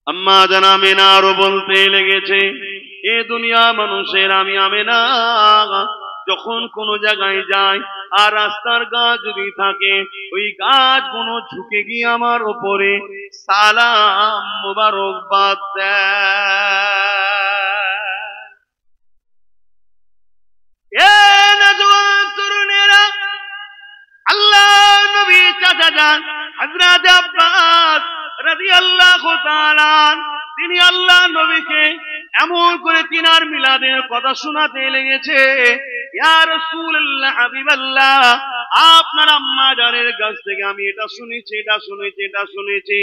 আম্মা জান আমেনা আরো বলতে লেগেছে, এ দুনিয়া মানুষের আমি আমেনা যখন কোন জায়গায় যাই আর রাস্তার গাছ যদি থাকে, ওই গাছগুলো ঝুঁকে গিয়ে আমার উপরে সালাম মুবারকবাদ দেয়। এ নওজোয়ান তরুণেরা, আল্লাহ নবী চাচা যান হযরত আব্বাস রাদিয়াল্লাহু তাআলা তিনি আল্লাহ নবীকে এমন করে তিনার মিলাদের কথা শোনাতে লেগেছে, ইয়া রাসূলুল্লাহ হাবিবাল্লাহ, আপনার আম্মা জানের কাছ থেকে আমি এটা শুনেছি, এটা শুনেছি, এটা শুনেছি।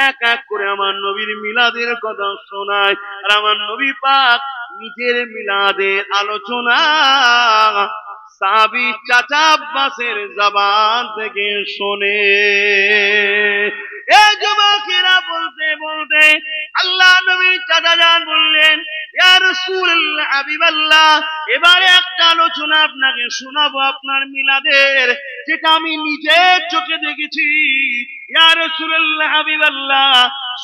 এক এক করে আমার নবীর মিলাদের কথা শোনায়, আর আমার নবী পাক নিজের মিলাদের আলোচনা সাহাবী চাচা আব্বাসের জবান থেকে শোনে। এই যুবকেরা বলতে বলতে আল্লাহ নবী চাচা যান বললেন, ইয়া রাসূলুল্লাহ হাবিবাল্লাহ, এবারে একটা আলোচনা আপনাকে শোনাবো আপনার মিলাদের, যেটা আমি নিজের চোখে দেখেছি। ইয়া রাসূলুল্লাহ হাবিবাল্লাহ,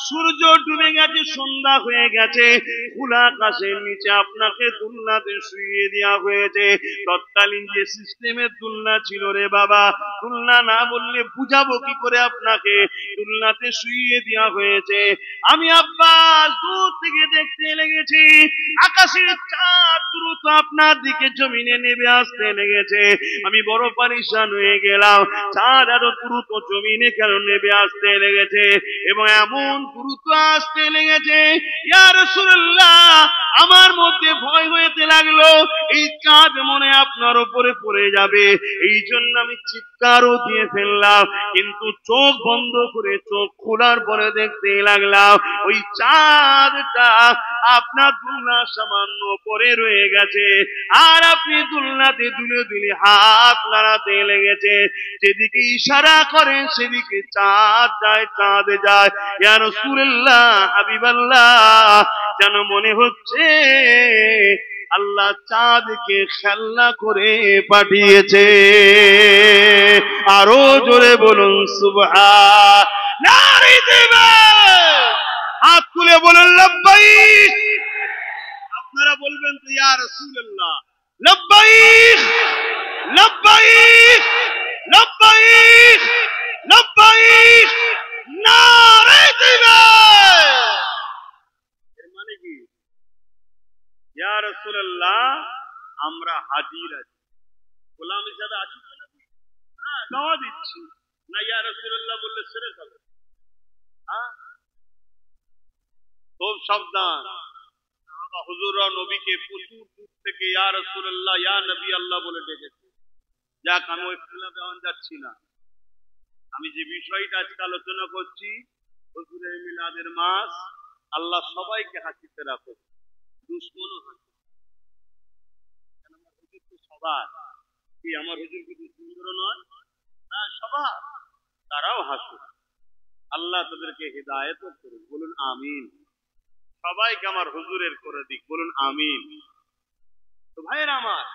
সূর্য ডুবে গেছে, সন্ধ্যা হয়ে গেছে, খোলা আকাশের নিচে আপনাকে দুলনাতে শুইয়ে দেওয়া হয়েছে। তৎকালীন যে সিস্টেমের দুলনা ছিল রে বাবা, দুলনা না বললে বুঝাবো কি করে আপনাকে, দুলনাতে শুইয়ে দেওয়া হয়েছে। আমি আব্বাস দূর থেকে দেখতে লেগেছি, আকাশের চাঁদ দ্রুত আপনার দিকে জমিনে নেমে আসতে লেগেছে। আমি বড় পরেশান হয়ে গেলাম, চাঁদ এত দ্রুত জমিনে কেন নেমে আসতে লেগেছে এবং এমন দ্রুত আসতে লেগেছে। ইয়া রাসূলুল্লাহ, আমার মধ্যে ভয় হতে লাগলো, এই চাঁদ মনে আপনার উপরে পড়ে যাবে। এই জন্য আমি চিৎকারও দিয়ে ফেললাম, কিন্তু চোখ বন্ধ করে চোখ খোলার পরে দেখতে লাগলাম ওই চাঁদটা আপনার দুলনা সামান্য পরে রয়ে গেছে, আর আপনি দুলনাতে দুলে দুলে হাত নাড়াতে লেগেছে। যেদিকে ইশারা করেন সেদিকে চাঁদ যায়, চাঁদ যায়। ইয়া রাসূলুল্লাহ হাবিবাল্লাহ, যেন মনে হচ্ছে আল্লাহ চাঁদকে খেলনা করে পাঠিয়েছে। আরো জোরে বলুন সুবহান। নারে দিবেন, হাত তুলে বলুন লব্বাইক। আপনারা বলবেন তো ইয়া রাসূলুল্লাহ লব্বাইক লব্বাইক লব্বাইক লব্বাইক। নারে দিবেন, এর মানে কি? ইয়া রাসূলুল্লাহ, আমরা হাজির আছি, গোলাম হিসাবে আছি তো নাকি? হ্যাঁ, দাওয়া দিচ্ছি না। ইয়া রাসূলুল্লাহ বললে ছেড়ে যাবে? হ্যাঁ, খুব সাবধান। হুজুররা নবীকে প্রচুর দূর থেকে ইয়া রাসূলুল্লাহ, ইয়া নবী আল্লাহ বলে ডেকেছে। যাক, আমি ওই খেলাফে যাচ্ছি না। আমি যে বিষয়টা আজকে আলোচনা করছি, হুজুরের মিলাদের মাস, আল্লাহ সবাইকে হাসিতে রাখো, দুশ্মনও হাসি। আমার হুজুর তো সবার, কি আমার হুজুর কিন্তু সুন্দর নয়? হ্যাঁ, সবার, তারাও হাসুক। আল্লাহ তাদেরকে হিদায়াত করুন, বলুন আমিন। সবাইকে আমার হুজুরের করে দিক, বলুন আমিন। তো ভাইয়েরা আমার,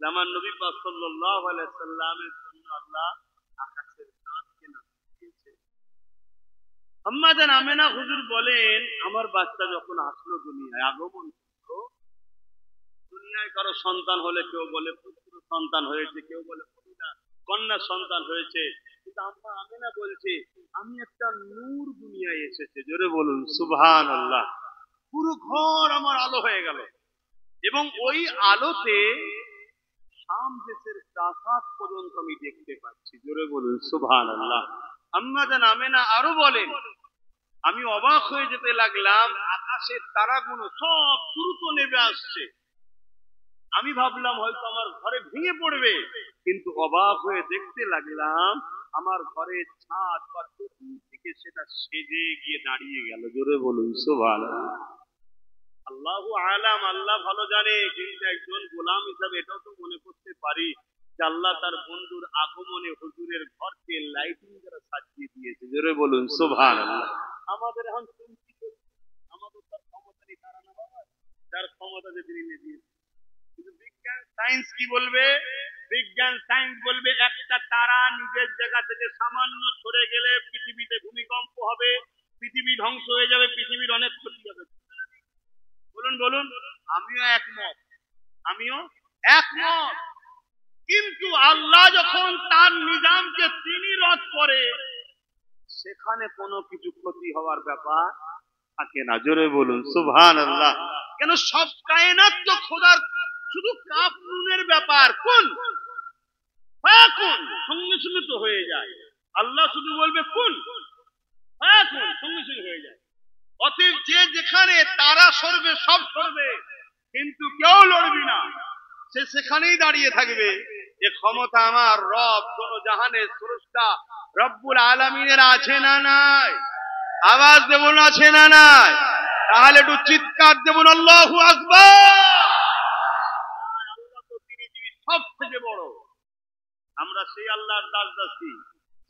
আমার নবী পাক সাল্লাল্লাহু আলাইহি সাল্লামের জন্য আল্লাহ আকাশের চাঁদকে নামিয়েছে। আম্মা জান আমেনা হুজুর বলেন, আমার বাচ্চা যখন আসলো দুনিয়ায়, আগমন করলো দুনিয়ায়, কারো সন্তান হলে কেউ বলে পুত্র সন্তান হয়েছে, কেউ বলে কন্যা সন্তান হয়েছে, কিন্তু আম্মা আমেনা বলছে আমি একটা নূর দুনিয়ায় এসেছে। জোরে বলুন সুবহানাল্লাহ। পুরো ঘর আমার আলো হয়ে গেল এবং ওই আলোতে শাম দেশের প্রাসাদ পর্যন্ত আমি দেখতে পাচ্ছি। জোরে বলুন সুবহানাল্লাহ। আম্মা জান আমেনা আরো বলেন, আমি অবাক হয়ে যেতে লাগলাম, আকাশের তারাগুলো সব দ্রুত নেমে আসছে। আমি ভাবলাম হয়তো আমার ঘরে ভেঙে পড়বে, কিন্তু অবাক হয়ে দেখতে লাগলাম আমার ঘরের ছাদ বা চতুর্দিকে সেটা সেজে গিয়ে দাঁড়িয়ে গেল। জোরে বলুন সুবহানাল্লাহ। আল্লাহু আলাম, আল্লাহ ভালো জানে, কিন্তু একজন গোলাম হিসাবে এটাও তো মনে করতে পারি যে আল্লাহ তার বন্ধুর আগমনে হুজুরের ঘরকে লাইটিং দ্বারা সাজিয়ে দিয়েছে। জোরে বলুন সুবহানাল্লাহ। আমাদের এখন চিন্তিত, আমাদের তার ক্ষমতারই তারা না বাবা, যার ক্ষমতা যে তিনি দিয়েছে। কিন্তু বিজ্ঞান সায়েন্স কি বলবে? বিজ্ঞান সায়েন্স বলবে একটা তারা নিজের জায়গা থেকে সামান্য সরে গেলে পৃথিবীতে ভূমিকম্প হবে, পৃথিবী ধ্বংস হয়ে যাবে, পৃথিবীর অনেক ক্ষতি হবে। বলুন বলুন, আমিও একমত, আমিও একমত। কিন্তু আল্লাহ যখন তার নিজামকে তিনি রদ করে, সেখানে কোনো কিছু ক্ষতি হওয়ার ব্যাপার থাকে না। জোরে বলুন সুবহানাল্লাহ। কেন সব কায়নাত তো খোদার, শুধু কাফরুনের ব্যাপার কোন ফাকুন সঙ্গে সঙ্গে তো হয়ে যায়। আল্লাহ শুধু বলবে কোন ফাকুন, সঙ্গে সঙ্গে হয়ে যায়। অতএব যে যেখানে তারা সরবে, সব সরবে, কিন্তু কেউ লড়বি না, সে সেখানেই দাঁড়িয়ে থাকবে। এ ক্ষমতা আমার রব জাহানের স্রষ্টা রব্বুল আলামিনের আছে না নাই? আওয়াজ দেবো না, আছে না নাই? তাহলে একটু চিৎকার দেবো না, আল্লাহু আকবার। আল্লাহ তো তিনি সব থেকে বড়। আমরা সেই আল্লাহর দাস দাসী,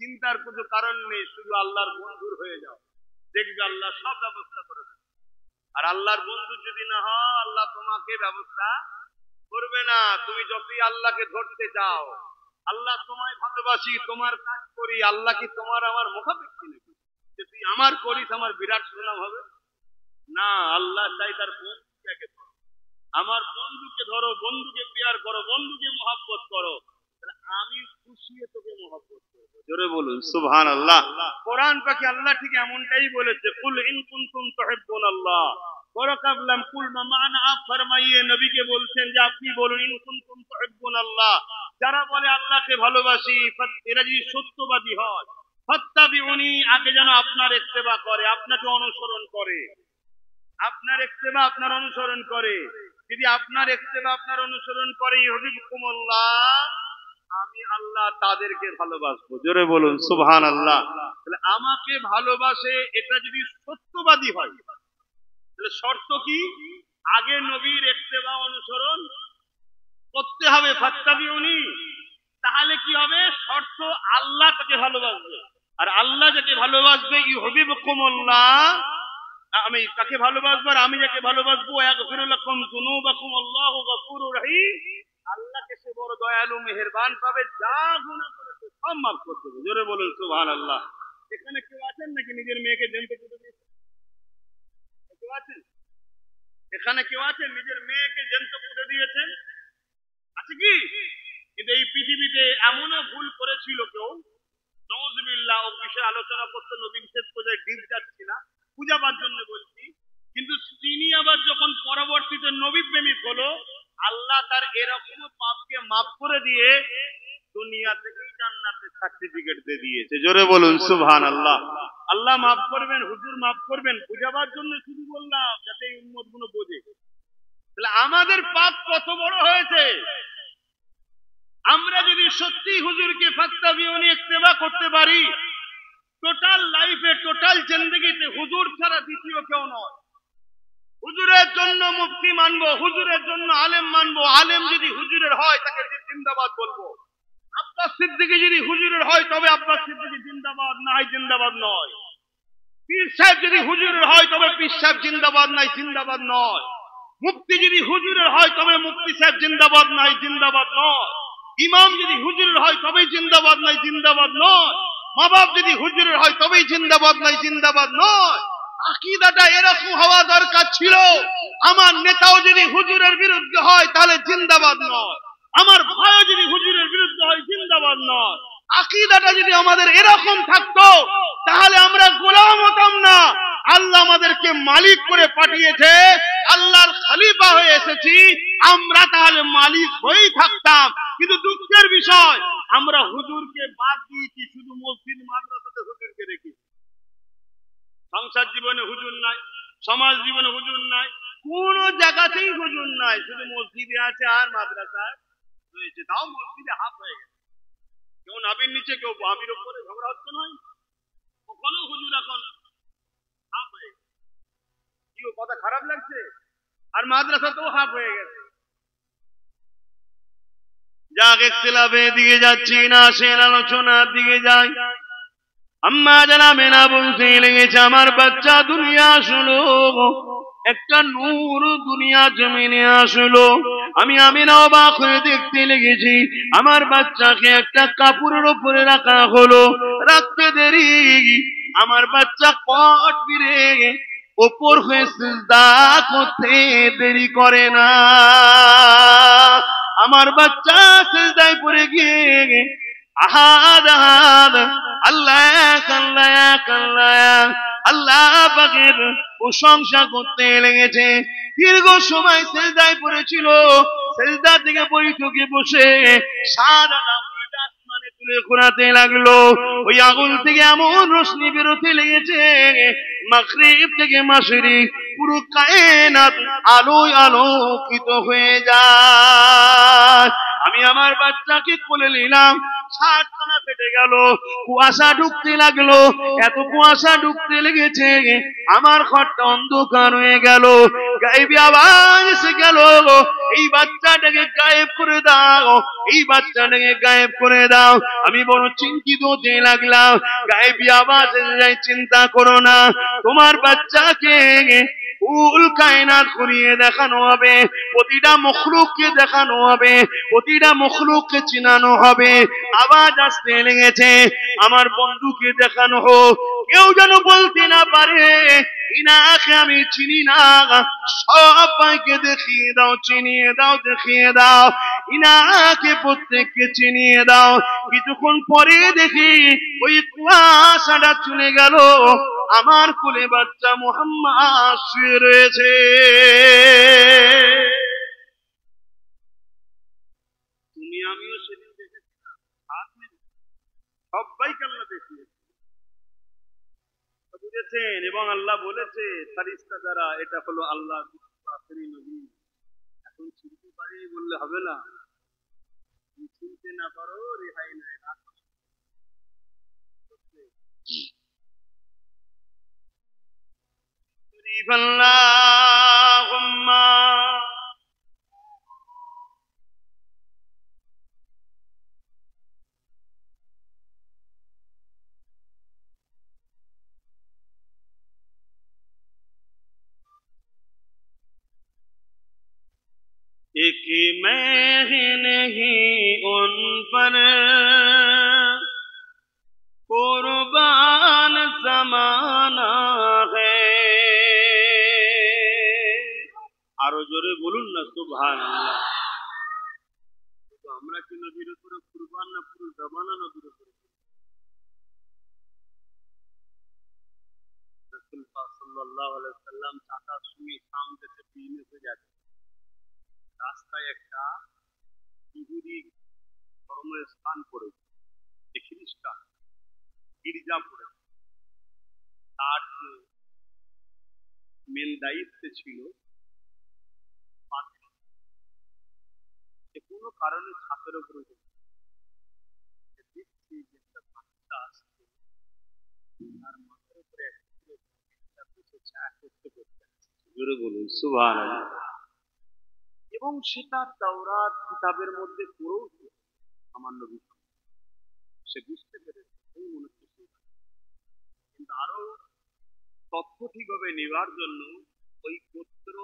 চিন্তার কোনো কারণ নেই, শুধু আল্লাহর বন্ধুর হয়ে যাও, দেখবে আল্লাহ সব ব্যবস্থা করে দেবে। আর আল্লাহর বন্ধু যদি না হয়, আল্লাহ তোমাকে ব্যবস্থা করবে না। তুমি যতই আল্লাহকে ধরতে যাও, আল্লাহ তোমায় ভালোবাসি, তোমার কাজ করি, আল্লাহ কি তোমার আমার মুখাপেক্ষী নাকি যে তুই আমার করিস আমার বিরাট সুনাম হবে? না, আল্লাহ চাই তার বন্ধুকে ধরো, আমার বন্ধুকে ধরো, বন্ধুকে প্যার করো, বন্ধুকে মহব্বত করো, আমি খুশি তোকে মহব্বত করবো। জোরে বলুন সুবহানাল্লাহ। কোরআন পাকে আল্লাহ ঠিক এমনটাই বলেছে, কুল ইন কুনতুম তুহিব্বুনাল্লাহ ওয়ারাকাবলাম কুল মা'আনা। আপ ফরমাইয়ে, নবীকে বলছেন যে আপনি বলুন, ইন কুনতুম তুহিব্বুনাল্লাহ, যারা বলে আল্লাহকে ভালোবাসি, এরা যদি সত্যবাদী হয়, ফাত্তাবিউনি, আগে যেন আপনার ইত্তেবা করে, আপনাকে অনুসরণ করে, আপনার ইত্তেবা আপনার অনুসরণ করে। যদি আপনার ইত্তেবা আপনার অনুসরণ করে, ইউহিব্বুকুমুল্লাহ, আমি আল্লাহ তাদেরকে ভালোবাসবো। জোরে বলুন সুবহানাল্লাহ। তাহলে আমাকে ভালোবাসে, এটা যদি সত্যবাদী হয়, তাহলে শর্ত কি? আগে নবীর ইত্তেবা অনুসরণ করতে হবে, ফাত্তাবিউনি। তাহলে কি হবে? শর্ত আল্লাহ তাকে ভালোবাসবে, আর আল্লাহ যাকে ভালোবাসবে, ইউহিব্বুকুমুল্লাহ, আমি তাকে ভালোবাসবো, আর আমি যাকে ভালোবাসবো, ইয়াগফিরু লাকুম যুনুবাকুম আল্লাহু গফুরুর রহিম, আল্লাহকে সে বড় দয়ালু মেহেরবান পাবে, যা গুনাহ করেছে সব মাফ করে দেবে। জোরে বলুন সুবহানাল্লাহ। এখানে কেউ আছেন নাকি নিজের মেয়েকে জ্যান্ত পুঁতে দিয়েছেন? কেউ আছেন? এখানে কেউ আছেন নিজের মেয়েকে জ্যান্ত পুঁতে দিয়েছেন? আছে কি? কিন্তু এই পৃথিবীতে এমনও ভুল করেছিল কেউ, নাউযুবিল্লাহ, ও বিষয়ে আলোচনা করতে নবী নিষেধ করে ডিপ যাচ্ছি না, পূজাবার জন্য বলছি। কিন্তু তিনি আবার যখন পরবর্তীতে নবী প্রেমিক হলো, আল্লাহ তার এরকম পাপকে মাফ করে দিয়ে দুনিয়া থেকেই জান্নাতের সার্টিফিকেট দিয়ে দিয়েছে। জোরে বলুন সুবহানাল্লাহ। আল্লাহ মাফ করবেন, হুজুর মাফ করবেন, বুঝাবার জন্য শুধু বললাম যাতে এই উম্মত গুলো বোঝে। তাহলে আমাদের পাপ কত বড় হয়েছে। আমরা যদি সত্যি হুজুরকে ফাত্তাবিউনি ইত্তেবা করতে পারি, টোটাল লাইফে, টোটাল জিন্দেগিতে হুজুর ছাড়া দ্বিতীয় কেউ নয়। হুজুরের জন্য মুফতি মানবো, হুজুরের জন্য আলেম মানবো, আলেম যদি হুজুরের হয় তাকে জিন্দাবাদ বলবো। আব্বাস সিদ্দিকী যদি হুজুরের হয় তবে আব্বাস সিদ্দিকী জিন্দাবাদ, না হয় জিন্দাবাদ নয়। পীর সাহেব যদি হুজুরের হয় তবে পীর সাহেব জিন্দাবাদ, নাই জিন্দাবাদ নয়। মুফতি যদি হুজুরের হয় তবে মুফতি সাহেব জিন্দাবাদ, নাই জিন্দাবাদ নয়। ইমাম যদি হুজুরের হয় তবেই জিন্দাবাদ, নাই জিন্দাবাদ নয়। মা বাপ যদি হুজুরের হয় তবেই জিন্দাবাদ, নাই জিন্দাবাদ নয়। আকীদাটা এরকম হওয়া দরকার ছিল, আমার নেতাও যদি হুজুরের বিরুদ্ধে হয় তাহলে জিন্দাবাদ নয়, আমার ভাইও যদি হুজুরের বিরুদ্ধে হয় জিন্দাবাদ নয়। আকীদাটা যদি আমাদের এরকম থাকতো, তাহলে আমরা গোলাম হতাম না। আল্লাহ আমাদেরকে মালিক করে পাঠিয়েছে, আল্লাহর খলিফা হয়ে এসেছি, আমরা তাহলে মালিক হয়েই থাকতাম। কিন্তু দুঃখের বিষয়, আমরা হুজুরকে বাদ দিয়েছি, শুধু মসজিদ মাদ্রাসাতে হুজুরকে রেখেছি। সংসার জীবনে হুজুর নাই, সমাজ জীবনে হুজুর নাই, কোন জায়গাতেই হুজুর নাই, শুধু মসজিদে আছে আর মাদ্রাসায় রয়েছে। তাও মসজিদে হাফ হয়ে গেছে, কেউ নাবির নিচে, কেউ আমির উপরে, ঝগড়া হচ্ছে নয়, ওখানে হুজুর এখন হাফ হয়ে গেছে। কি কথা খারাপ লাগছে? আর মাদ্রাসাতেও হাফ হয়ে গেছে। যাক, ইখতিলাফের দিকে যাচ্ছি না, সে আলোচনার দিকে যাই। আম্মা জানাবে না বলতে লেগেছে, আমার বাচ্চা দুনিয়া আসলো, একটা নূর দুনিয়া জমিনে আসলো। আমি আমিনা অবাক হয়ে দেখতে লেগেছি, আমার বাচ্চাকে একটা কাপড়ের উপরে রাখা হলো। রাখতে দেরি, আমার বাচ্চা পট ফিরে ওপর হয়ে সিজদা করতে দেরি করে না। আমার বাচ্চা সিজদায় পড়ে গিয়ে আহাদ আহাদ আল্লাহ আল্লাহ আল্লাহ আল্লাহ পাকের প্রশংসা করতে লেগেছে। দীর্ঘ সময় সিজদায় পড়েছিল। সিজদা থেকে বৈঠকে বসে সারা আঙুলটা আসমানে তুলে ঘোরাতে লাগলো। ওই আঙুল থেকে এমন রশ্মি বেরোতে লেগেছে, মাগরিব থেকে মাশরিক পুরো কায়নাত আলোয় আলোকিত হয়ে যায়। আমি আমার বাচ্চাকে কোলে নিলাম, ছাদখানা ফেটে গেল, কুয়াশা ঢুকতে লাগলো। এত কুয়াশা ঢুকতে লেগেছে আমার ঘরটা অন্ধকার হয়ে গেল। গায়েবী আওয়াজ এসে গেল, এই বাচ্চাটাকে গায়েব করে দাও, এই বাচ্চাটাকে গায়েব করে দাও। আমি বড় চিন্তিত হতে লাগলাম। গায়েবী আওয়াজ এসে যায়, চিন্তা করো না, তোমার বাচ্চাকে কুল কায়নাত ঘুরিয়ে দেখানো হবে, প্রতিটা মখলুককে দেখানো হবে, প্রতিটা মখলুককে চিনানো হবে। আওয়াজ আসতে লেগেছে, আমার বন্ধুকে দেখানো হোক, কেউ যেন বলতে না পারে ইনাকে আমি চিনি না। সবাইকে দেখিয়ে দাও, চিনিয়ে দাও, দেখিয়ে দাও, ইনাকে প্রত্যেককে চিনিয়ে দাও। কিছুক্ষণ পরে দেখি ওই কুয়াশাটা চলে গেল, আমার কোলে বাচ্চা মুহাম্মদ শুয়ে রয়েছে। তুমি আমিও সেদিন দেখেছি, সবাইকে আল্লাহ দেখিয়েছে, বুঝেছেন? এবং আল্লাহ বলেছে ফারিস্তা দ্বারা এটা হলো আল্লাহ আখেরি নবী। এখন চিনতে পারি বললে হবে না, চিনতে না পারো রেহাই নাই। আল্লাহুম্মা एक मैं ही नहीं उन पर कुर्बान जमाना है। আরো জোরে বলুন না সুবহানাল্লাহ। আমরা কি নবীর উপরে কুরবান না পুরো জমানা নবীর উপরে? রাসূল পাক সাল্লাল্লাহু আলাইহি ওয়াসাল্লাম চাকার সঙ্গে শাম দেশে বিজনেসে যাচ্ছে। রাস্তায় একটা ইহুদি ধর্মস্থান পড়েছে, খ্রিস্টান গির্জা পড়েছে। তার যে মেন দায়িত্ব ছিল যে কোনো কারণে ছাতের উপরে দেখছি যে একটা বাচ্চা আসছে, তার মাথার উপরে একটা বসে চা করতে করতে জোরে বলুন সুবহানাল্লাহ। এবং সেটা তাওরাত কিতাবের মধ্যে পড়েও আমার নবী সে বুঝতে পেরেছে, এই মনে করছে। কিন্তু আরো তথ্য ঠিকভাবে নেওয়ার জন্য ওই গোত্র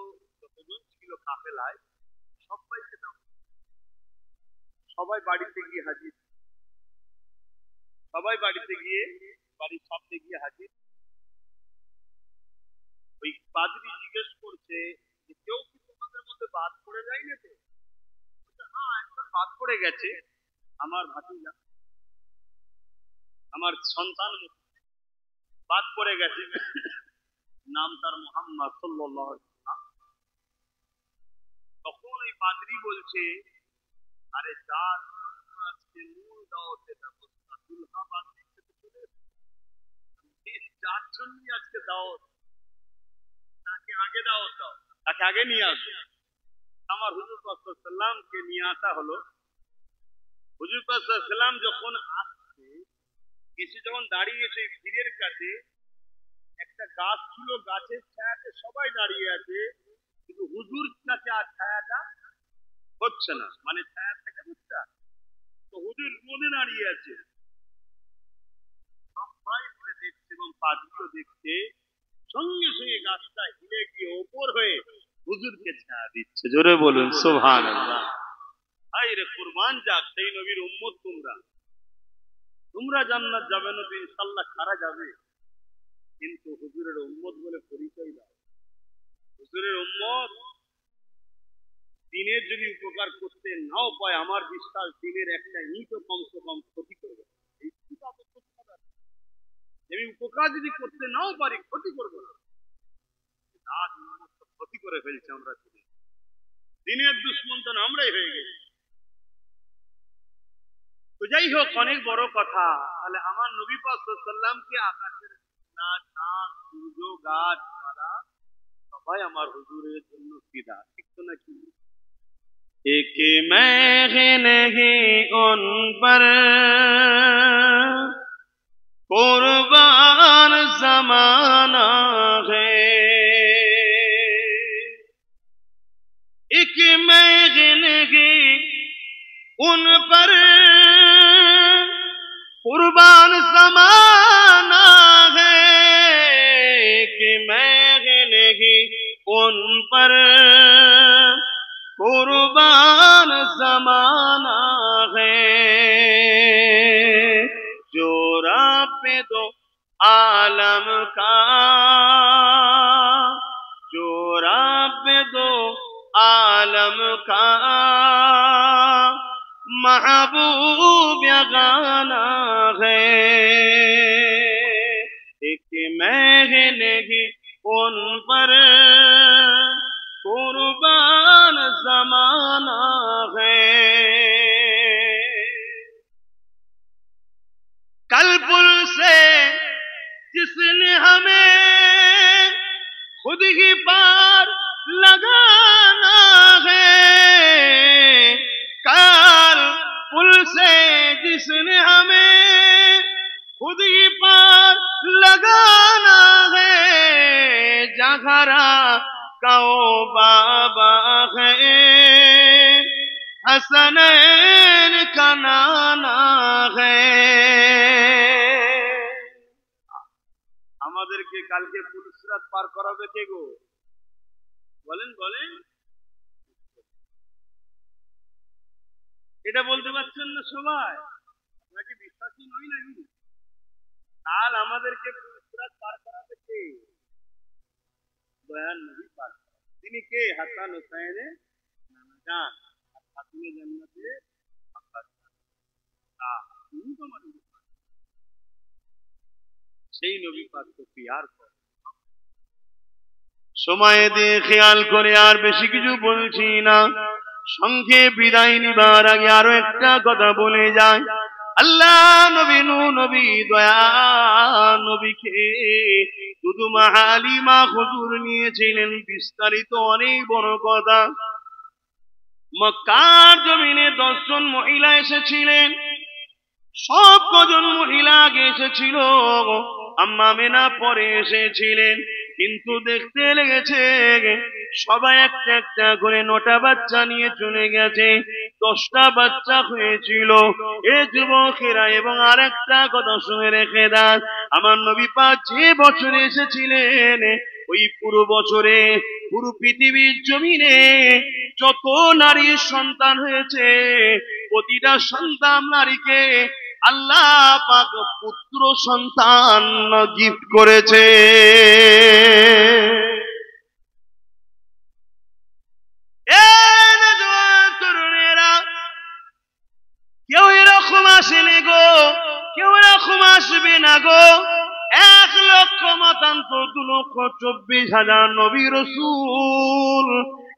যতজন ছিল কাফেলায় সবাইকে দাও, সবাই বাড়িতে গিয়ে হাজির, সবাই বাড়িতে গিয়ে বাড়ির সামনে গিয়ে হাজির। ওই পাদ্রী জিজ্ঞেস করছে যে কেউ কি তোমাদের মধ্যে বাদ পড়ে যায় না? তো হ্যাঁ, একজন বাদ পড়ে গেছে, আমার ভাতিজা, আমার সন্তান বাদ পড়ে গেছে, নাম তার মুহাম্মদ সাল্লাল্লাহু আলাইহি ওয়াসাল্লাম। তখন ওই পাদ্রী বলছে, আরে যার আজকে মূল দাওয়াতের ব্যবস্থা দুলহা বাদ দিতে চলে যার জন্য আজকে দাওয়াত, তাকে আগে দাওয়াত দাও, তাকে আগে নিয়ে আসো। আমার হুজুর পাক সাল্লাল্লাহু আলাইহি ওয়াসাল্লামকে নিয়ে আসা হলো। হুজুর পাক সাল্লাল্লাহু আলাইহি ওয়াসাল্লাম যখন আসছে, এসে যখন দাঁড়িয়েছে ভিড়ের কাছে, একটা গাছ ছিল, গাছের ছায়াতে সবাই দাঁড়িয়ে আছে, কিন্তু হুজুর কাছে আর ছায়াটা হচ্ছে না, মানে ছায়া থেকে বুঝছা তো হুজুর রোদে দাঁড়িয়ে আছে। সবাই ঘুরে দেখছে এবং পাদ্রীও দেখছে, সঙ্গে সঙ্গে গাছটা হিলে গিয়ে ওপর হয়ে হুজুরকে ছায়া দিচ্ছে। জোরে বলুন সুবহানাল্লাহ। হায় রে কুরবান যাক সেই নবীর উম্মত তোমরা, তোমরা জান্নাত যাবে না তো ইনশাআল্লাহ কারা যাবে? কিন্তু হুজুরের উম্মত বলে পরিচয় দাও। হুজুরের উম্মত দিনের যদি উপকার করতে নাও পায়, আমার বিশ্বাস দিনের একটা ইটও কমসে কম ক্ষতি করবে। আমি উপকার যদি করতে নাও পারি, ক্ষতি করবো না। ক্ষতি করে ফেলছে আমরা, দিনের দুশ্মন তো আমরাই হয়ে গেছি। তো যাই হোক, অনেক বড় কথা। তাহলে আমার নবী পাক সাল্লাল্লাহু আলাইহি ওয়াসাল্লামকে আকাশের না চাঁদ সূর্য গাছপালা সবাই আমার হুজুরের জন্য ফিদা, ঠিক তো নাকি? एक मैं नहीं उन पर कुर्बान जमाना है, एक मैं नहीं उन पर कुर्बान जमाना है, कि मैं नहीं उन पर कुर्बान जमाना है, जो रब दो आलम का, जो रब दो आलम का महबूब गाना है, एक मैं नहीं उन पर कुर्बान जमाना है। कल पुल से जिसने हमें खुद ही पार लगाना है, कल पुल से जिसने हमें खुद ही पार लगाना है, जहरा कहो बाबा है हसनैन का नाना है। আমাদেরকে কালকে পুলসিরাত পার করাবে কে গো? বলেন বলেন, এটা বলতে পারছেন না সবাই? আপনাকে বিশ্বাসী নই নাকি? কাল আমাদেরকে পুলসিরাত পার করাবে কে? দয়ার নবী পাক। তিনি কে? হাসান হুসাইনের নানা জান, খাতুনে জান্নাতে আব্বাস। তিনি তো আমাদের সেই নবী পাককে পিয়ার করে। সময় দিয়ে খেয়াল করে আর বেশি কিছু বলছি না, সংক্ষেপ বিদায় নিবার আগে আরো একটা কথা বলে যায়। আল্লাহ নবী নবী দয়া নবীকে শুধু মা হালিমা হুজুর নিয়েছিলেন, বিস্তারিত অনেক বড় কথা। মক্কার জমিনে 10 জন মহিলা এসেছিলেন, সব কজন মহিলা আগে এসেছিল, আম্মা মেনা পরে এসেছিলেন। কিন্তু দেখতে লেগেছে সবাই একটা একটা করে 9টা বাচ্চা নিয়ে চলে গেছে, 10টা বাচ্চা হয়েছিল। এ যুবকেরা, এবং আরেকটা কথা শুনে রেখে দেন, আমার নবী পাক যে বছরে এসেছিলেন, ওই পুরো বছরে পুরো পৃথিবীর জমিনে যত নারীর সন্তান হয়েছে, প্রতিটা সন্তান নারীকে আল্লাহ পাক পুত্র সন্তান গিফট করেছে। তরুণেরা, কেউ এরকম আসেনি গো, কেউ এরকম আসবে না গো। 1,00,000 মতান্তর 2,24,000 নবী রাসূল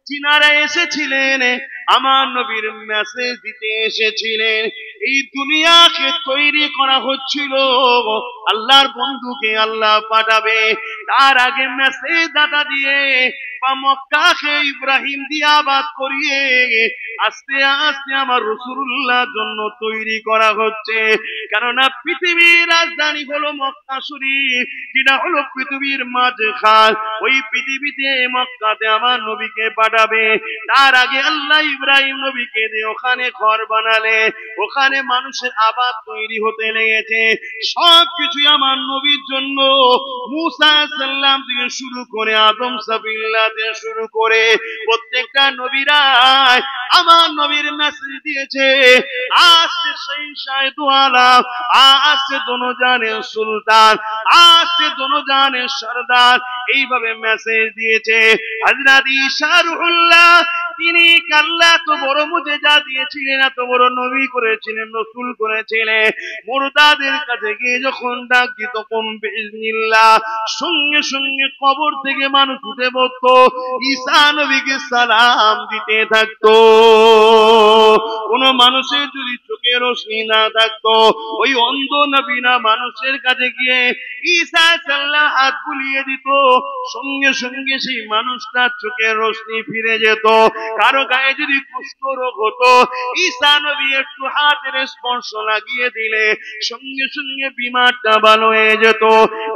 যিনারা এসেছিলেন, আমার নবীর মেসেজ দিতে এসেছিলেন। এই দুনিয়াকে তৈরি করা হচ্ছিল, আল্লাহর বন্ধুকে আল্লাহ পাঠাবে, তার আগে মেসেজ দাতা দিয়ে বা মক্কাকে ইব্রাহিম দিয়ে আবাদ করিয়ে আস্তে আস্তে আমার রাসূলুল্লাহর জন্য তৈরি করা হচ্ছে। কেননা পৃথিবীর রাজধানী হলো মক্কা শরীফ, যেটা হলো পৃথিবীর মাঝখান। ওই পৃথিবীতে মক্কাতে আমার নবীকে পাঠাবে, তার আগে আল্লাহ ইব্রাহিম নবীকে দিয়ে ওখানে ঘর বানালে, ওখানে মানুষের আবাদ তৈরি হতে লেগেছে। সবকিছু আমার নবীর জন্য, মুসা সাল্লাম থেকে শুরু করে আদম সাফিল্লাহ থেকে শুরু করে প্রত্যেকটা নবীরাই আমার নবীর মেসেজ দিয়েছে। আজ সে সেই শাহেদ ওয়ালা, আজ সে দোনো জানে সুলতান, আজ সে দোনো জানে সরদার, এইভাবে মেসেজ দিয়েছে। হযরত ঈসা রূহুল্লাহ, তিনি আল্লাহ এত বড় মুজিজা দিয়েছিলেন, এত বড় নবী করেছিলেন, রাসূল করেছিলেন। মুর্দাদের কাছে গিয়ে যখন ডাক দিত কুম বিইজনিল্লাহ, সঙ্গে সঙ্গে কবর থেকে মানুষ উঠে পড়তো, ঈসা নবীকে সালাম দিতে থাকতো। কোন মানুষের যদি চোখে রোশনি না থাকতো, ওই অন্ধ নবী না মানুষের কাছে গিয়ে ঈসা সাল্লাল্লাহু হাত বুলিয়ে দিত, সঙ্গে সঙ্গে সেই মানুষটার চোখে রোশনি ফিরে যেত। কারো গায়ে যদি কুষ্ঠ রোগ হতো, ঈসা নবী একটু হাতের স্পর্শ লাগিয়ে দিলে সঙ্গে সঙ্গে বিমারটা ভালো হয়ে যেত।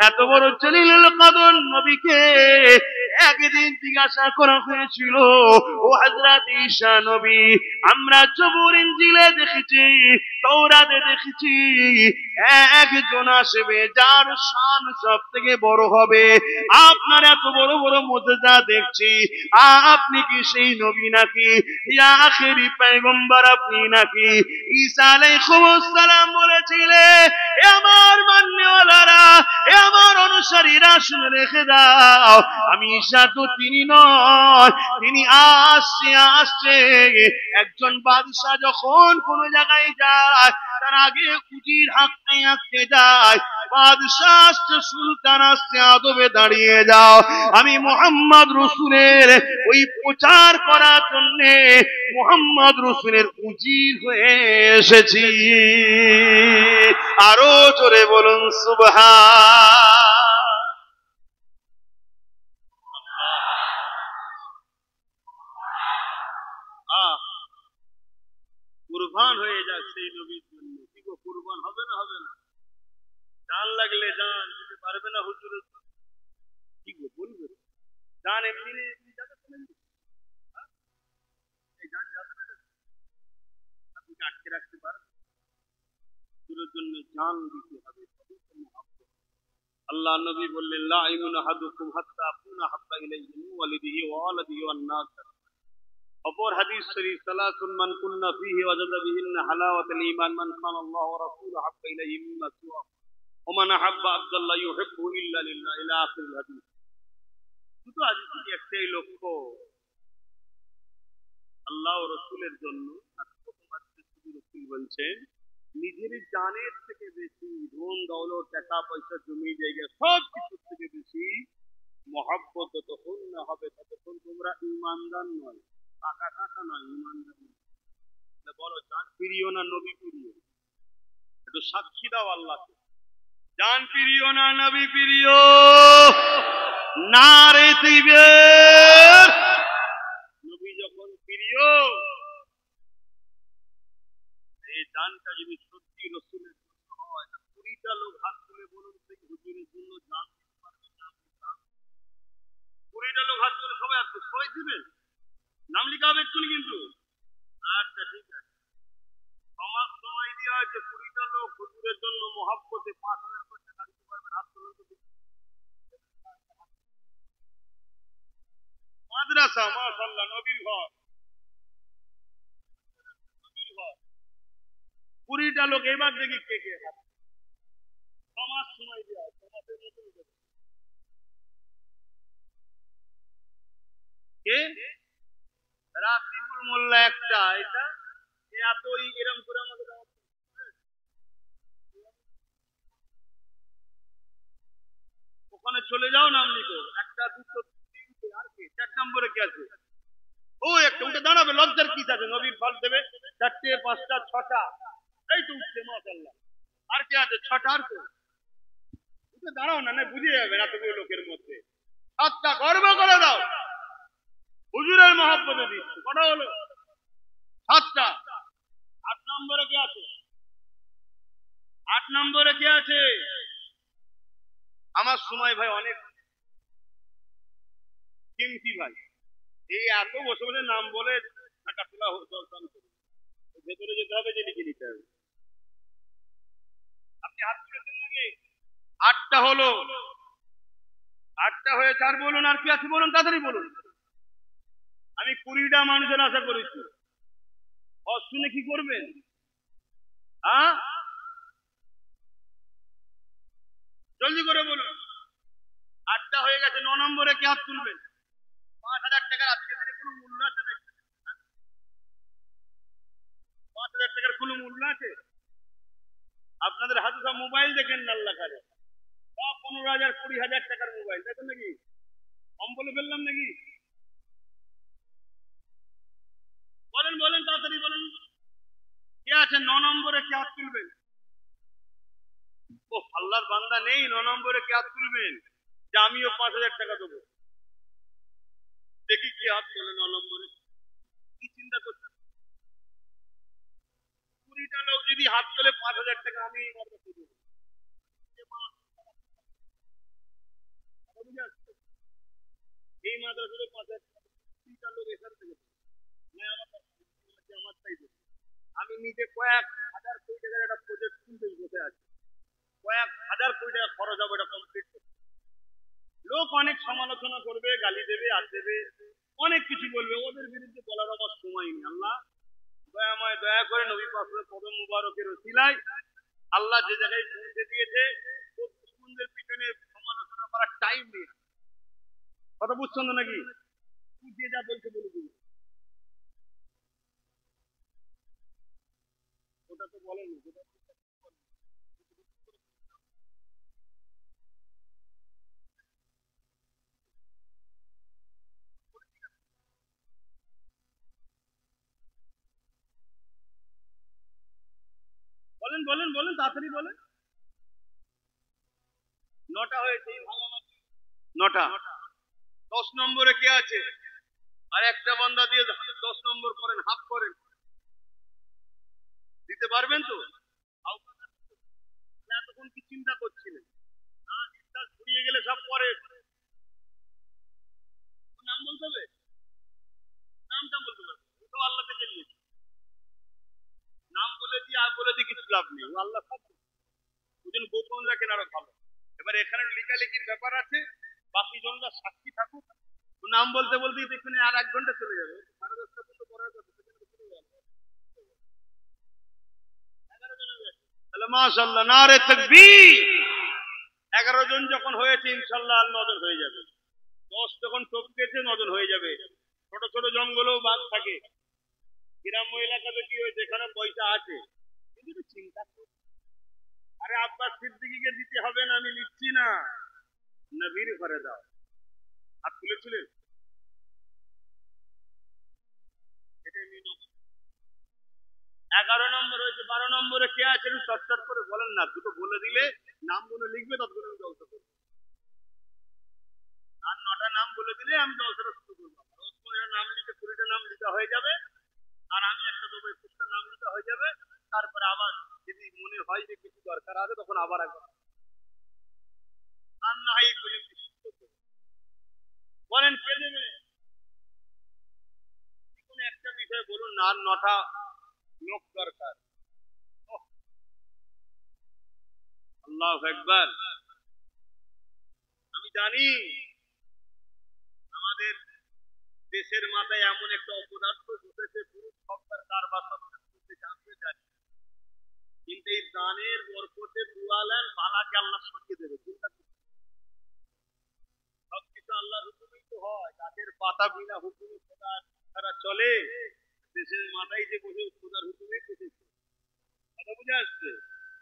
এত বড় জলিলুল কদর নবীকে একদিন জিজ্ঞাসা করা হয়েছিল, ও হযরত ঈসা নবী, আমরা জবুর ইনজিলে দেখেছি, তাওরাতে দেখেছি, একজন আসবে যার শান সব থেকে বড় হবে, আপনার এত বড় বড় মুজিজা দেখছি, আপনি কি সেই নবী নাকি? ইয়া আখিরি পয়গম্বর আপনি নাকি? ঈসা আলাইহিস সালাম বলেছিলেন, এ আমার মাননেওয়ালারা, এ আমার অনুসারীরা, শুনে রেখে দাও, আমি ঈসা তো তিনি নয়, তিনি আসছে আসছে। একজন বাদশা যখন কোন জায়গায় যায়, তার আগে উজির হাঁকতে হাঁকতে যায়, বাদশা আসছে, সুলতান আসছে, আদবে দাঁড়িয়ে যাও, আমি মুহাম্মদ রাসূলের ওই প্রচার করার জন্য মুহাম্মদ রাসূলের উজির হয়ে এসেছি। আরো জোরে বলুন সুবহান। কুরবান হয়ে যাক সেই নবীর জন্য। কি গো, কুরবান হবে না হবে না? জান লাগলে জান, যদি পারবে না হুজুর কি গো বলবে? জান এমনি এমনি যাবে তো নাকি? এই জান যাবে না, আপনি কি আটকে রাখতে পারবেন? হুজুরের জন্য জান দিতে হবে। আল্লাহ নবী বললেন, লা ইউমিনু আহাদুকুম হাত্তা আকুনা হাব্বা ইলাইহি মিন ওয়ালিদিহি ওয়া ওয়ালাদিহি ওয়ান নাস। অপর হাদিস শরীফ, সালাতুন মান কুন্না ফীহি ওয়াজাদা বিহিন্না হালাওয়াতাল ঈমান, মান কানা আল্লাহু ওয়া রাসূলুহু হাব্বা ইলাইহি মিম্মা সিওয়া, ওয়া মান আহাব্বা আবদাল্লাহ ইউহিব্বু ইল্লা লিল্লাহ, ইলা আখিরিল হাদিস। শুধু হাদিসের একটাই লক্ষ্য, আল্লাহ ও রাসূলের জন্য। রাসূল বলছেন, নিজের জানের থেকে বেশি, ধন দৌলত, টাকা পয়সা, জমি জায়গা, সব কিছু থেকে বেশি মহব্বত যতক্ষণ না হবে ততক্ষণ তোমরা ঈমানদার নয়। টাকা টাকা নয়, ঈমানদার নয়। বলো, জান প্রিয় না নবী প্রিয়? একটু সাক্ষী দাও আল্লাহকে। জান প্রিয় না নবী প্রিয়? নারে তাকবীর। নবী যখন প্রিয়, এই জানটা যদি সত্যি রাসূলের জন্য হয়, 20টা লোক হাত তুলে বলুন সেই হুজুরের জন্য জান দিতে পারবে না? 20টা লোক হাত তুলে, সবাই আসবে, সবাই দিবেন, নাম লিখা হবে এক্ষুনি কিন্তু। আচ্ছা ঠিক আছে, আমার সময় দেওয়া হয়েছে। 20টা লোক হুজুরের জন্য মহব্বতে 5,000 করে টাকা দিতে পারবেন? হাত তুলে। মাদ্রাসা, মাশাআল্লাহ, নবীর ঘর, নবীর ঘর। 20টা লোক, এবার দেখি কে কে হাত। সমাজ সময় দেওয়া, সমাজের মতন কে? রাকিবুল মোল্লা একটা, এটা এতই এরম করে আমাদের ওখানে চলে যাও, নাম লিখো। একটা, দুটো, তিনটে, আর কে? 4 নম্বরে কে আছে? ও একটা উঠে দাঁড়াবে, লজ্জার কি আছে? নবীর ফল দেবে। 4টে, 5টা, 6টা, এই তো উঠছে, মাশাআল্লাহ। আর কে আছে? 6টা। আর কে? উঠে দাঁড়াও না, না বুঝে যাবে এতগুলো লোকের মধ্যে। 7টা, গর্ব করে দাও, হুজুরের মহব্বতে দিচ্ছে। কটা হলো? 7টা। 8 নম্বরে কে আছে? 8 নম্বরে কে আছে? আমার সময় ভাই অনেক কিমতি ভাই, এই এত বসে বসে নাম বলে টাকা তোলা দরকার করবে, ভেতরে যেতে হবে, যে লিখে নিতে হবে। আপনি হাত তুলেছেন নাকি? 8টা হলো, 8টা হয়েছে, আর বলুন, আর কি আছে বলুন, তাড়াতাড়ি বলুন। আমি 20টা মানুষের আশা করেছি। হজ শুনে কি করবেন? হ্যাঁ, জলদি করে বলুন। 8টা হয়ে গেছে, 9 নম্বরে কে হাত তুলবেন? 5,000 টাকার আজকে দিনে কোনো মূল্য আছে নাকি? 5,000 টাকার কোনো মূল্য আছে? আপনাদের হাতে সব মোবাইল দেখেন আল্লাহ করে, সব 15,000 20,000 টাকার মোবাইল দেখেন নাকি? কম বলে ফেললাম নাকি? বলেন বলেন, তাড়াতাড়ি বলেন। কে আছে 9 নম্বরে কে হাত তুলবেন? ও আল্লাহর বান্দা নেই 9 নম্বরে কে হাত তুলবেন যে আমিও 5,000 টাকা দেবো? দেখি কি হাত তোলে 9 নম্বরে। কি চিন্তা করছেন? 20টা লোক যদি হাত তোলে 5,000 টাকা, আমি এই মাদ্রাসা দেবো। বুঝে আসছে? এই মাদ্রাসাতে 5,000 টাকা 20টা লোক এখান থেকে দেবে। আমার তাই দেবে। আমি নিজে কয়েক হাজার কোটি টাকার একটা প্রজেক্ট খুলতে বসে আছি, কয়েক হাজার কোটি টাকা খরচ হবে এটা কমপ্লিট করতে। লোক অনেক সমালোচনা করবে, গালি দেবে, আর দেবে, অনেক কিছু বলবে, ওদের বিরুদ্ধে বলার আমার সময় নেই। আল্লাহ দয়াময়, দয়া করে নবী পাকের কদম মুবারকের ওসিলায় আল্লাহ যে জায়গায় পৌঁছে দিয়েছে, দুশ্মনদের পিছনে সমালোচনা করার টাইম নেই। কথা বুঝছেন না নাকি? তুই যে যা বলছে বলে দিবি, ওটা তো বলেনি। বলেন বলেন বলেন, তাড়াতাড়ি বলেন। 9টা হয়েছে, 9টা। 10 নম্বরে কে আছে? আর একটা বান্দা দিয়ে 10 নম্বর করেন, হাফ করেন, দিতে পারবেন তো? এতক্ষণ কি চিন্তা করছিলেন? না, চিন্তা ছড়িয়ে গেলে সব পরে। নাম বলতে হবে, নামটা বলতে হবে, ও তো আল্লাহ থেকে নিয়েছে। নাম বলে দিয়ে আর বলে দিয়ে কিছু লাভ নেই, ও আল্লাহ সব বুঝুন, গোপন রাখেন আরো ভালো। এবার এখানে লেখালেখির ব্যাপার আছে, বাকি জনরা সাক্ষী থাকুক। ও নাম বলতে বলতেই দেখবেন আর 1 ঘন্টা চলে যাবে, 10:30 পর্যন্ত পড়ার কথা, সেখানে চলে যাবে। 11 জন হয়ে গেছে। তাহলে মাশাআল্লাহ, নারে তাকবীর। 11 জন যখন হয়েছে, ইনশাআল্লাহ আর 9 জন হয়ে যাবে। 10 যখন টপকেছে, 9 জন হয়ে যাবে। ছোট ছোট জঙ্গলেও বাঘ থাকে। গ্রাম্য এলাকাতে কি হয়েছে, এখানে পয়সা আছে, কিন্তু একটু চিন্তা করুন। আরে আব্বাস সিদ্দিকীকে দিতে হবে না, আমি লিখছি না, নবীর ঘরে দাও। হাত তুলেছিলেন? এটাই মেন। 11 নম্বর হয়েছে। 12 নম্বরে কে আছে একটু চটচট করে বলেন না, দুটো বলে দিলে নাম বলে লিখবে, ততক্ষণ আমি জলসা করবো। আর 9টা নাম বলে দিলে আমি জলসাটা শুরু করবো। ওসমানের নাম লিখে 20টা নাম লিখা হয়ে যাবে, আর আমি একটা দেবো, 21টা নাম লিখা হয়ে যাবে। তারপরে আবার যদি মনে হয় যে কিছু দরকার আছে, তখন আবার একবার। আর না হয় এই পর্যন্ত বলেন কে দেবে? কোন একটা বিষয় বলুন না, আর 9টা লোক দরকার। ওহ, আল্লাহু আকবার। আমি জানি আমাদের দেশের মাথায় এমন একটা অপদার্থ বসেছে, পুরুষ সত্তার কারবার করতে জানতে চায়, কিন্তু এই দানের বরকতে দুয়ালেন বালাকে আল্লাহ সরিয়ে দেবে। চিন্তা করুন, সবকিছু আল্লাহর হুকুমেই তো হয়। গাছের পাতা বিনা হুকুমে খোদা তারা চলে, দেশের মাথায় যে বসে খোদার হুকুমে বসেছে। কথা বুঝে আসছে?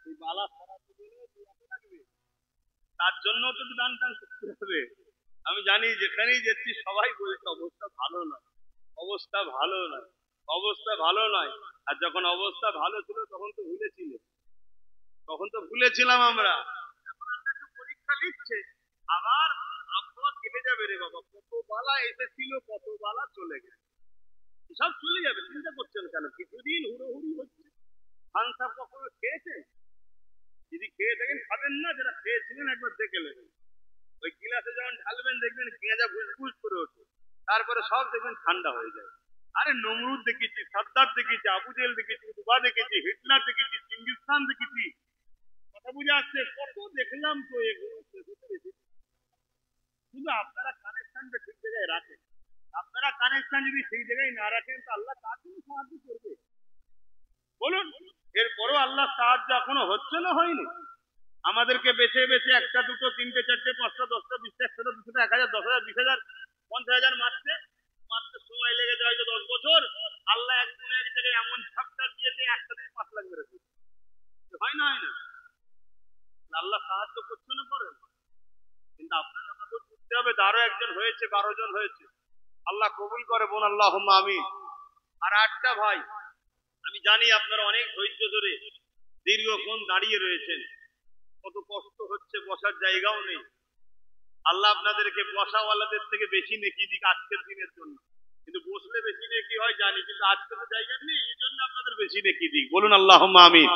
এই বালা সরাতে গেলে দুয়াতে লাগবে, তার জন্য তো একটু দান টান করতে হবে। আমি জানি যেখানেই যাচ্ছি সবাই বলছে অবস্থা ভালো নয়, অবস্থা ভালো নয়, অবস্থা ভালো নয়। আর যখন অবস্থা ভালো ছিল তখন তো ভুলেছিল, তখন তো ভুলেছিলাম আমরা। এখন আমরা একটু পরীক্ষা নিচ্ছে, আবার আবহাওয়া কেটে যাবে রে বাবা। কত বালা এসেছিল, কত বালা চলে গেছে, সব চলে যাবে। চিন্তা করছেন কেন? কিছুদিন হুড়োহুড়ি হচ্ছে। ধান সাপ কখনো খেয়েছেন? যদি খেয়ে থাকেন খাবেন না, যেটা খেয়েছিলেন একবার দেখে নেবেন। ওই গিলাসে যখন ঢালবেন দেখবেন গেঁজা ফুসফুস করে ওঠে, তারপরে সব দেখবেন ঠান্ডা হয়ে যায়। আরে নমরুদ দেখেছি, সাদ্দার দেখেছি, আবু জেহেল দেখেছি, দুবা দেখেছি, হিটলার দেখেছি, চিঙ্গিস খান দেখেছি। কথা বুঝে আসছে? কত দেখলাম তো এগুলো। শুধু আপনারা কানেকশনটা ঠিক জায়গায় রাখেন। আপনারা কানেকশন যদি সেই জায়গায় না রাখেন তো আল্লাহ তার জন্য সাহায্য করবে বলুন? এরপরও আল্লাহ সাহায্য এখনো হচ্ছে না হয়নি? আমাদেরকে বেছে বেছে একটা দুটো তিনটে চারটে পাঁচটা দশটা বিশটা একশোটা দুশোটা 1000 10,000 20,000 50,000 মারতে মারতে সময় লেগে যায় হয়তো 10 বছর। আল্লাহ একদিন এক জায়গায় এমন ঝাপটা দিয়েছে একসাথে 5 লাখ মেরে দিয়েছে। হয় না হয় না? আল্লাহ সাহায্য করছে না পরে? কিন্তু আপনাকে আমাদের বুঝতে হবে আরো একজন হয়েছে, 12 জন হয়েছে। আল্লাহ কবুল করে বোন, আল্লাহুম্মা আমিন। আর 8টা ভাই, আমি জানি আপনারা অনেক ধৈর্য ধরে দীর্ঘক্ষণ দাঁড়িয়ে রয়েছেন, কত কষ্ট হচ্ছে, বসার জায়গাও নেই। আল্লাহ আপনাদেরকে বসাওয়ালাদের থেকে বেশি নেকি দিক আজকের দিনের জন্য। কিন্তু বসলে বেশি নেকি হয় জানি, কিন্তু আজকে তো জায়গা নেই, এই জন্য আপনাদের বেশি নেকি দিক। বলুন আল্লাহুম্মা আমিন।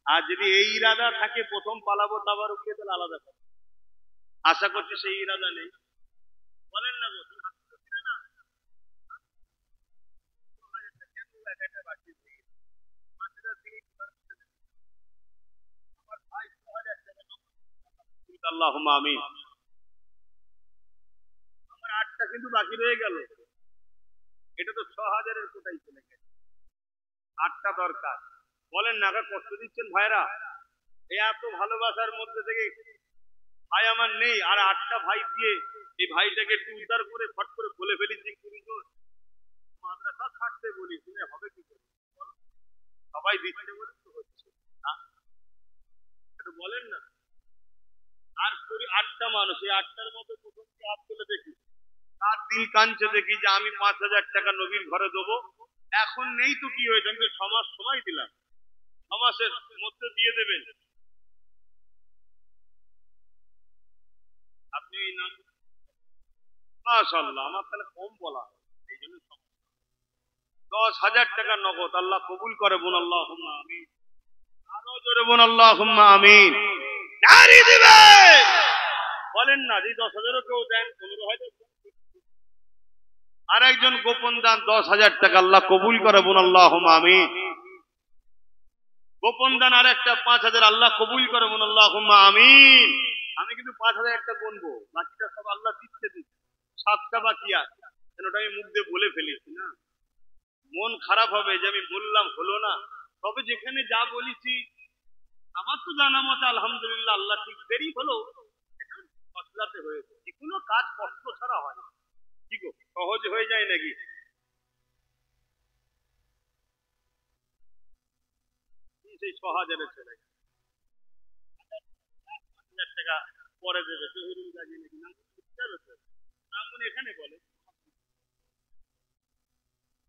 আর যদি এই ইরাদা থাকে প্রথম পালাবো তাবারুকে, তাহলে আলাদা কথা। আশা করছি সেই ইরাদা নেই। বলেন না গো, না আল্লাহুম্মা আমিন। আমার 8টা কিন্তু বাকি রয়ে গেল। এটা তো 6,000-এর কোটাই চলে গেছে। 8টা দরকার। বলেন না, কষ্ট দিচ্ছেন ভাইরা? এই এত ভালোবাসার মধ্যে থেকে ভাই আমার নেই, আর 8টা ভাই দিয়ে এই ভাইটাকে একটু উদ্ধার করে ফট করে বলে ফেলেছি 20 জন। মাদ্রাসা ছাড়তে বলি, শুনে হবে কি করে? সবাই দিচ্ছে বলে তো হচ্ছে না। একটু বলেন না। আর করি 8টা মানুষ, এই 8টার মধ্যে প্রথম কি হাত তুলে দেখি, তার দিল কাঁদছে দেখি যে আমি 5,000 টাকা নবীর ঘরে দেবো। এখন নেই তো কি হয়েছে, আমি তো 6 মাস সময় দিলাম, 6 মাসের মধ্যে দিয়ে দেবেন। আপনি এই নাম মাশাআল্লাহ, আমার তাহলে কম বলা হয়, এই জন্য 10,000 টাকা নগদ। আল্লাহ কবুল করে বোন, আল্লাহুম্মা আমিন। আরো জোরে বোন, আল্লাহুম্মা আমিন। নারী দিবে বলেন না, যে 10,000ও কেউ দেন, 15 হয়তো। আর একজন গোপন দান 10,000 টাকা, আল্লাহ কবুল করে বোন, আল্লাহুম্মা আমিন। গোপন দান আর একটা 5,000, আল্লাহ কবুল করে বোন, আল্লাহুম্মা আমিন। আমি কিন্তু 5,000 একটা গুনবো, বাকিটা সব আল্লাহ দিচ্ছে দিচ্ছে। 7টা বাকি আছে, কেন ওটা আমি মুখ দিয়ে বলে ফেলেছি না, মন খারাপ হবে যে আমি বললাম হলো না। তবে যেখানে যা বলেছি আমার তো জানা মতে আলহামদুলিল্লাহ আল্লাহ ঠিক দেরি হলো ফসলাতে হয়েছে। যে কোনো কাজ কষ্ট ছাড়া হয় না, কি গো সহজ হয়ে যায় নাকি? সেই 6,000-এ চলে গেছে। 1,000 টাকা পরে দেবে, জহিরুল গাজী নাকি নাম, বুঝতে হবে তো, নাম মনে এখানে বলে।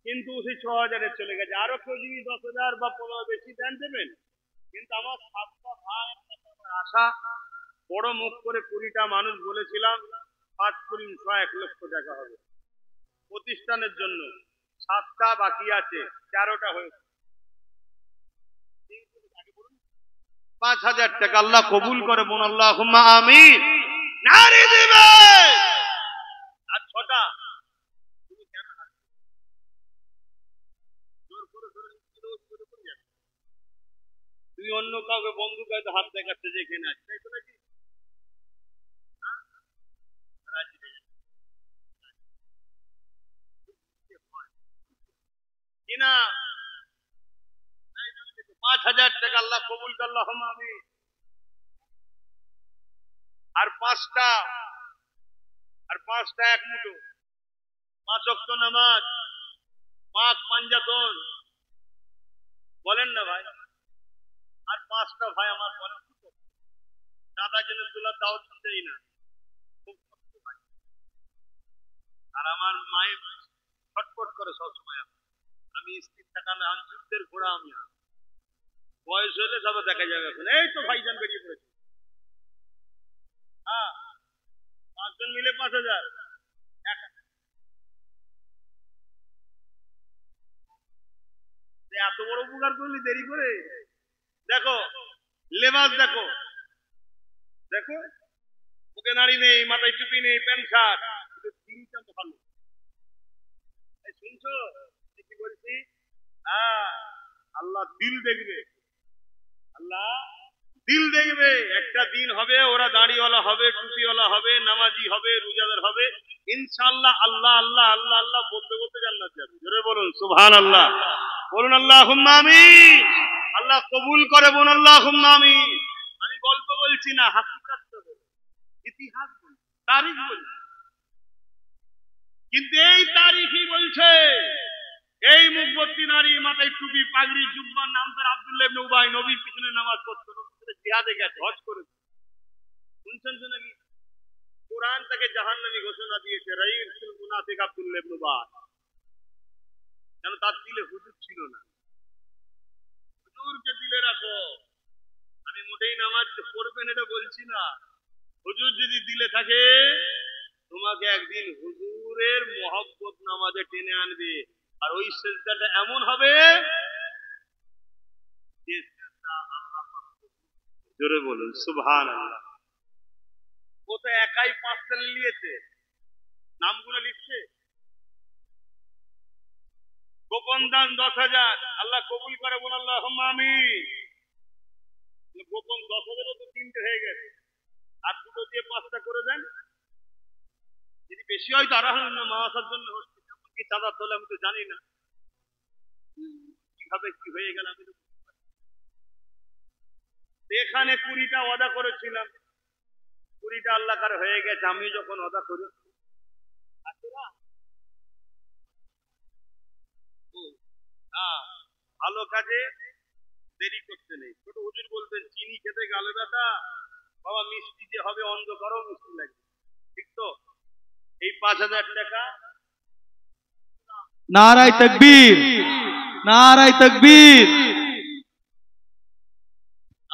কিন্তু সেই 6,000-এ চলে গেছে। আরো কেউ যদি 10,000 বা 15 বেশি দেন দেবেন। কিন্তু আমার 7টা ভাই, আমার আশা, বড় মুখ করে 20টা মানুষ বলেছিলাম 5 কুড়ি 1,00,000 টাকা হবে প্রতিষ্ঠানের জন্য। 7টা বাকি আছে, 13টা হয়েছে। 5,000 টাকা আল্লাহ কবুল করে বোন, আল্লাহুম্মা আমিন। নারী দিবে। আর 6টা তুমি কেন জোর করে ধরে নিচ্ছিল, করে করে যাবে? তুমি অন্য কাউকে বন্ধু কাউকে হাত দেখাচ্ছে যে এখানে আছে, তাই তো নাকি? রাজি নেই। কিনা 5,000 টাকা আল্লাহ কবুল করে, আল্লাহুম্মা আমিন। আর 5টা, আর 5টা এক মুঠো, 5 ওয়াক্ত নামাজ, পাক পাঞ্জাতন, বলেন না ভাই? আর 5টা ভাই আমার বলেন, দাদা যেন তোলা তাও দেই না, খুব কষ্ট ভাই। আর আমার মায়ের ছটফট করে সবসময়, আমি স্থির থাকা না, আমি যুদ্ধের ঘোড়া, আমি বয়স হলে তবে দেখা যাবে। এখন এই তো ভাইজান বেরিয়ে পড়েছে। হ্যাঁ, 5 জন মিলে 5,000। এত বড় উপকার করলি দেরি করে? দেখো লেবাস, দেখো দেখো, মুখে নাড়ি নেই, মাথায় টুপি নেই, প্যান্ট শার্ট, কিন্তু দিনটা ভালো। শুনছো কি বলছি? হ্যাঁ, আল্লাহ দিল দেখবে, আল্লাহ দিল দেখবে। একটা দিন হবে ওরা দাড়িওয়ালা হবে, টুপিওয়ালা হবে, নামাজি হবে, রোজাদার হবে, ইনশাআল্লাহ আল্লাহ আল্লাহ আল্লাহ আল্লাহ বলতে বলতে জান্নাত যাবে। জোরে বলুন সুবহানাল্লাহ, বলুন আল্লাহুম্মা আমিন। আল্লাহ কবুল করে, বলুন আল্লাহুম্মা আমিন। আমি গল্প বলছি না, হাকিকত বলছি, ইতিহাস বলছি, তারিখ বলছি। কিন্তু এই তারিখই বলছে এই মুখভর্তি নারী, মাথায় টুপি, পাগড়ি, জুব্বার, নাম তার আব্দুল্লাহ ইবনে উবাই, নবীর পিছনে নামাজ পড়তো, জিহাদে গেছে, হজ করেছে। শুনছেন তো নাকি? কোরআন তাকে জাহান্নামী ঘোষণা দিয়েছে, রাইসুল মুনাফিক আব্দুল্লাহ ইবনে উবাই। কেন? তার দিলে হুজুর ছিল না। হুজুরকে দিলে রাখো। আমি মোটেই নামাজ পড়বেন এটা বলছি না। হুজুর যদি দিলে থাকে, তোমাকে একদিন হুজুরের মহব্বত নামাজে টেনে আনবে। আর ওই সেজদাটা এমন হবে যে সেজদা আল্লাহ পাক। জোরে বলুন সুবহানাল্লাহ। ও তো একাই 5 সাল নিয়েছে, নামগুলো লিখছে। গোপন দান 10,000, আল্লাহ কবুল করে, বলুন আল্লাহুম্মা আমিন। গোপন 10,000ও তো 3টে হয়ে গেছে, আর দুটো দিয়ে 5টা করে দেন। যদি বেশি হয় তো আর না, মাওয়াসার জন্য হচ্ছে। কি চাঁদা তোলে আমি তো জানি না, কিভাবে কি হয়ে গেল আমি তো। এখানে 20টা ওয়াদা করেছিলাম, 20টা আল্লাহ কার হয়ে গেছে। আমি যখন ওয়াদা করি ভালো কাজে দেরি করতে নেই। ছোট হুজুর বলতেন, চিনি খেতে গেলে ব্যথা, বাবা মিষ্টি যে হবে অন্ধকারও মিষ্টি লাগবে। ঠিক তো? এই 5,000 টাকা। নারায়ে তাকবীর, নারায়ে তাকবীর।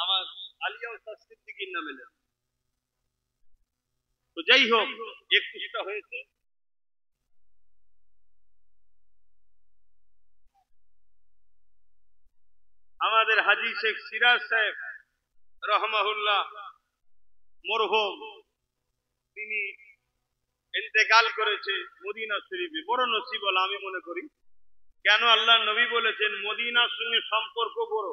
আমার আলিয়া উস্তাদ সিদ্দিকীর নামে লেখা। তো যাই হোক, 21টা হয়েছে। আমাদের হাজী শেখ সিরাজ সাহেব রহমাহুল্লাহ মরহুম, তিনি ইন্তেকাল করেছে মদিনা শরীফে। বড় নসিব বলা আমি মনে করি। কেন? আল্লাহ নবী বলেছেন মদিনার সঙ্গে সম্পর্ক বড়।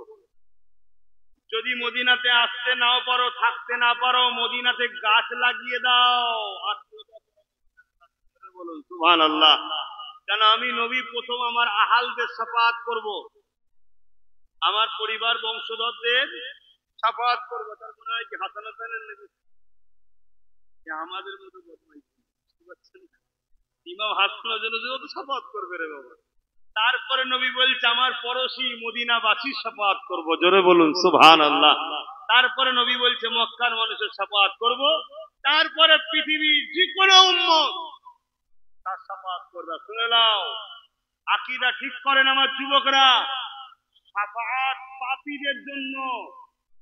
যদি মদিনাতে আসতে নাও পারো, থাকতে না পারো, মদিনাতে গাছ লাগিয়ে দাও। বলুন সুবহানাল্লাহ। কেন? আমি নবী প্রথম আমার আহালদের শাফাআত করব, আমার পরিবার বংশধরদের শাফাআত করব। তার মনে হয় কি হাসান হোসেনের নবী আমাদের মতো বদমাইশ, বুঝতে পারছেন? ইমাম হাসানের জন্য তো শাফাআত করবে রে বাবা। তারপরে নবী বলছে আমার পড়োশি মদিনাবাসী শাফাআত করব। জোরে বলুন সুবহানাল্লাহ। তারপরে নবী বলছে মক্কার মানুষের শাফাআত করব। তারপরে পৃথিবীর যে কোনো উম্মত তার শাফাআত করবে। শুনে নাও, আকীদা ঠিক করেন আমার যুবকরা। শাফাআত পাপীদের জন্য,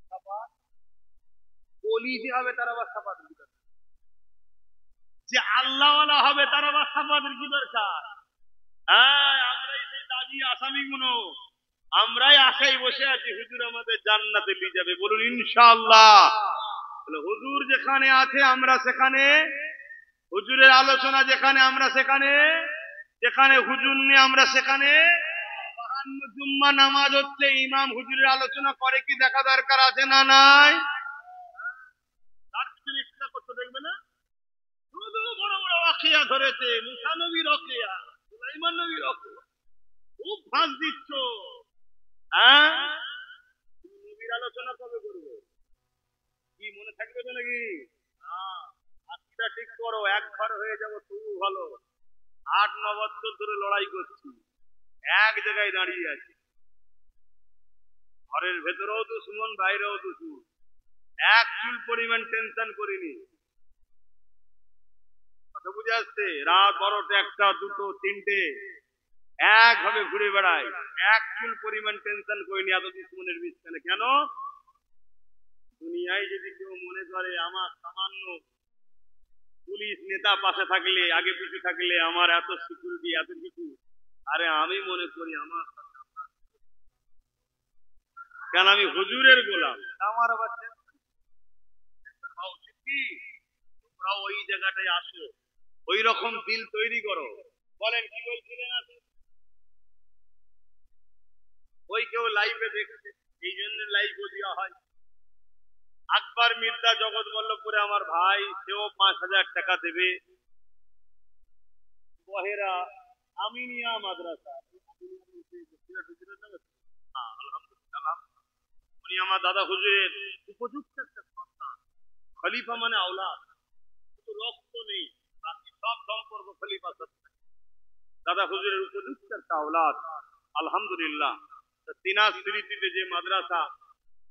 শাফাআত ওলি যে হবে তারা আবার শাফাআত দিবে, যে আল্লাহওয়ালা হবে তারা আবার শাফাআতের কি দরকার? হ্যাঁ, আমরাই সেই দাবি আসামিগুলো, আমরাই আশায় বসে আছি হুজুর আমাদের জান্নাতে নিয়ে যাবে। বলুন ইনশাআল্লাহ। হুজুর যেখানে আছে আমরা সেখানে, হুজুরের আলোচনা যেখানে আমরা সেখানে, যেখানে হুজুর নেই আমরা সেখানে। জুম্মা নামাজ হচ্ছে, ইমাম হুজুরের আলোচনা করে কি দেখা দরকার আছে না নাই? তার পিছনে ইচ্ছা করতে দেখবে না? শুধু বড় বড় ওয়াকিয়া ধরেছে, মুসা নবীর ওয়াকিয়া, সুলাইমান নবীর ওয়াকিয়া। খুব ফাঁস দিচ্ছ। হ্যাঁ, নবীর আলোচনা কবে করবে? কি মনে থাকবে তো নাকি? আকীদা ঠিক করো, একবার হয়ে যাবো তবু ভালো। 8-9 বছর ধরে লড়াই করছি, এক জায়গায় দাঁড়িয়ে আছি। ঘরের ভেতরেও দুশমন, বাইরেও দুশমন, এক চুল পরিমাণ টেনশন করিনি। কথা বুঝে আসছে? রাত 12টা, 1টা, 2টো, 3টে একভাবে ঘুরে বেড়াই, এক চুল পরিমাণ টেনশন করিনি এত দুশমনের বিস্তানে। কেন? দুনিয়ায় যদি কেউ মনে করে আমার সামান্য পুলিশ নেতা পাশে থাকলে, আগে পিছু থাকলে আমার এত সিকিউরিটি এত কিছু, আরে আমি মনে করি আমার, কেন আমি হুজুরের গোলাম। আমার আবার উচিত কি তোমরাও ওই জায়গাটায় আসো, ওই রকম দিল তৈরি করো। বলেন কি বলছিলেন? ওই কেউ লাইভে দেখছে, এই জন্য লাইভও দেওয়া হয়। আকবর মির্জা জগৎবল্লভপুরে আমার ভাই, সেও 5,000 টাকা দেবে। বহেরা আমিনিয়া মাদ্রাসা, হ্যাঁ, আলহামদুলিল্লাহ, উনি আমার দাদা হুজুরের উপযুক্ত একটা সন্তান। খলিফা মানে আওলাদ, শুধু রক্ত নেই, বাকি সব সম্পর্ক খলিফার সাথে। দাদা হুজুরের উপযুক্ত একটা আওলাদ, আলহামদুলিল্লাহ। তিনার স্মৃতিতে যে মাদ্রাসা,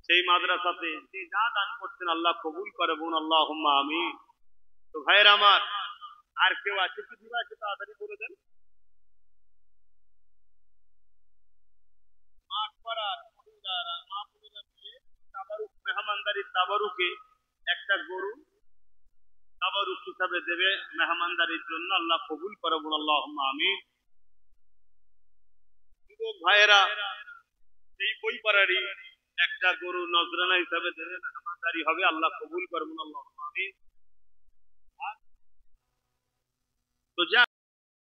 সেই মাদ্রাসাতে যে যা দান করছেন আল্লাহ কবুল করে, বোন আল্লাহুম্মা আমিন। তো ভাইয়ের আমার, আর কেউ আছে কি দিবা, আছে তাড়াতাড়ি বলে দেন। মাঠ পাড়ার মহিলারা, মা বোনেরা মিলে তাবারুক, মেহমানদারির তাবারুকে একটা গরু তাবারুক হিসাবে দেবে মেহমানদারির জন্য, আল্লাহ কবুল করে, বোন আল্লাহুম্মা আমিন। যুবক ভাইয়েরা সেই বই পাড়ারই একটা গরু নজরানা হিসাবে দেবে, মেহমানদারি হবে, আল্লাহ কবুল করবেন, আল্লাহুম্মা আমিন। তো যা